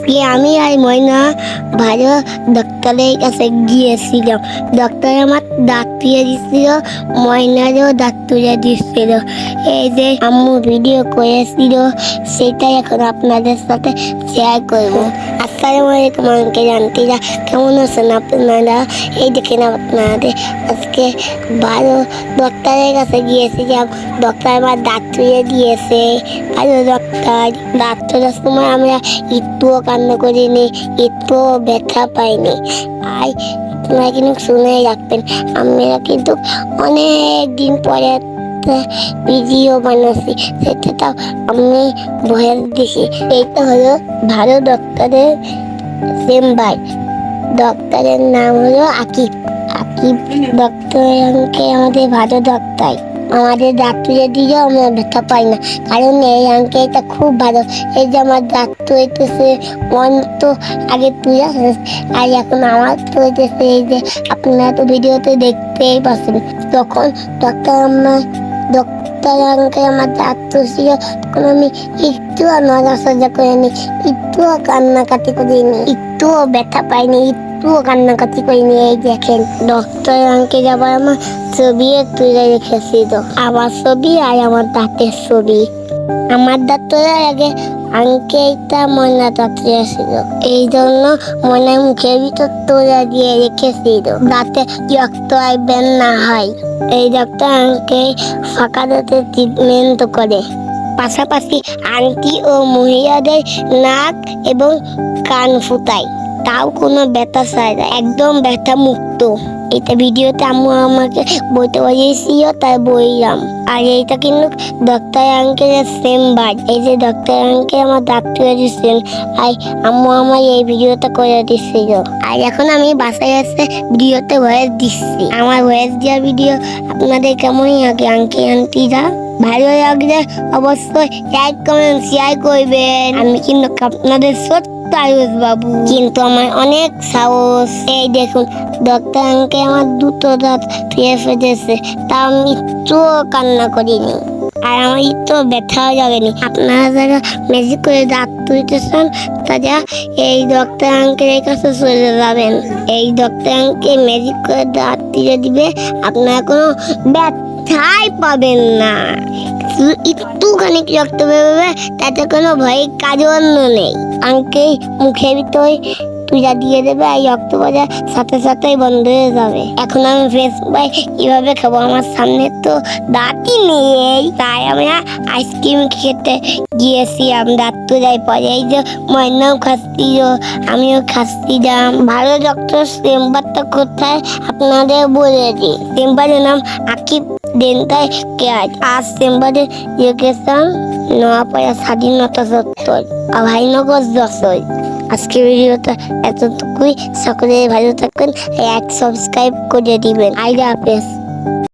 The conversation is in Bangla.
আজকে আমি আর ময়না ভালো ডাক্তারের কাছে গিয়েছিলাম। ডাক্তার আমার দাঁত তুলে দিচ্ছিল, ময়নারও দাঁত তুলে দিচ্ছিল। এই যে আম্মু ভিডিও করেছিল সেটাই এখন আপনাদের সাথে শেয়ার করবো। আসসালামু আলাইকুম আঙ্কেল আন্টিরা, কেমন আছেন আপনারা? এই দেখেন আপনাদের আজকে ভালো ডাক্তারের কাছে গিয়েছিলাম। ডাক্তার আমার দাঁত তুলে দিয়েছে। ভালো ডাক্তার, দাঁত তোলার সময় আমরা একটুও কান্না করিনি, একটুও ব্যথা পাইনি। আর আপনারা কিন্তু শুনেই রাখবেন, আমরা কিন্তু অনেক দিন পরে ভিডিও বানাচ্ছি, সেটা তাও আমি ভয়েস দিছি। এইটা হলো ভালো ডক্টরের চেম্বার। ডক্টরের নাম হলো আকিব। আকিব ডক্টরকে আমাদের ভালো ডাক্তার। আমাদের দাঁত তুলে দিলেও আমরা ব্যথা পাই না, কারণ এই আঙ্কেলটা খুব ভালো। এই যে আমার দাঁত তুলতেছে, মন তো আগে তুলে আর এখন আমার তুলতেছে। এই যে আপনারা তো ভিডিওতে দেখতেই পাচ্ছেন। তখন ডক্টর আঙ্কেল আমার দাঁত তুলছিল, তখন আমি একটুও নড়াচড়া করিনি, একটুও কান্নাকাটি করিনি, একটুও ব্যথা পাইনি, একটুও কান্নাকাটি করিনি। এই দেখেন ডক্টর আঙ্কেল আবার আমার ছবি তুলে রেখেছিল, আমার ছবি আর আমার দাঁতের ছবি। আমার দাঁত তোলার আগে আঙ্কেলটা ময়না দাঁত তুলেছিল, এই জন্য ময়নার মুখের ভিতর তোলা দিয়ে রেখেছিল যাতে রক্ত আর বের না হয়। এই ডক্টর আঙ্কেল ফাঁকা দাঁতে ট্রিটমেন্ট করে, পাশাপাশি আন্টি ও মহিলাদের নাক এবং কান ফুটায়, তাও কোনো ব্যথা চায় না, একদম ব্যথা মুক্ত। এটা ভিডিওতে আম্মু আমাকে বইতে বলিয়েছিল, তাই বললাম। আর এইটা কিন্তু ডক্টর আঙ্কেলের চেম্বার। এই যে ডক্টর আঙ্কেল আমার দাঁত তুলে দিচ্ছেন, আর আম্মু আমার এই ভিডিওটা করে দিচ্ছিল। আর এখন আমি বাসায় এসে ভিডিওতে ভয়েস দিচ্ছি। আমার ভয়েস দেওয়ার ভিডিও আপনাদের কেমন লাগে আঙ্কেল আন্টিরা? ভালো লাগলে অবশ্যই লাইক কমেন্ট শেয়ার করবেন। আমি কিন্তু আপনাদের বাবু, কিন্তু আমার অনেক সাহস। এই দেখুন ডক্টর আঙ্কেল আমার দুটো দাঁত তুলে ফেলেছে, তা আমি একটু কান্না করিনি, আর আমার একটু ব্যথাও লাগেনি। আপনারা যারা ম্যাজিক করে দাঁত তুলতেছেন তারা এই ডক্টর আঙ্কেলের কাছে চলে যাবেন। এই ডক্টর আঙ্কেল ম্যাজিক করে দাঁত তুলে দিবে, আপনারা কোনো ব্যথাই পাবেন না। একটুখানি রক্ত বেরোবে, তাতে কোনো ভয়ের কারণ নেই। আঙ্কেল মুখের ভিতরে তুলা দিয়ে দেবে, আর রক্ত পড়ার সাথে সাথেই বন্ধ হয়ে যাবে। এখন আমি ফ্রেশ পাই কিভাবে খাবো? আমার সামনে তো দাঁতই নেই, তাই আমরা আইসক্রিম খেতে গিয়েছিলাম দাঁত তোলার পরে। এই যে ময়নাও খাচ্ছিল, আমিও খাচ্ছিলাম। ভালো ডক্টর চেম্বারটা কোথায় আপনাদের বলে দিই। চেম্বারের নাম আকিব ডেন্টাল কেয়ার। আর চেম্বারের লোকেশন নোয়াপাড়া স্বাধীনতা চত্বর, আভাইনগর যশোর। আজকের ভিডিওটা এতটুকুই। সকলে ভালো থাকবেন, সাবস্ক্রাইব করে দিবেন। আল্লাহ হাফেজ।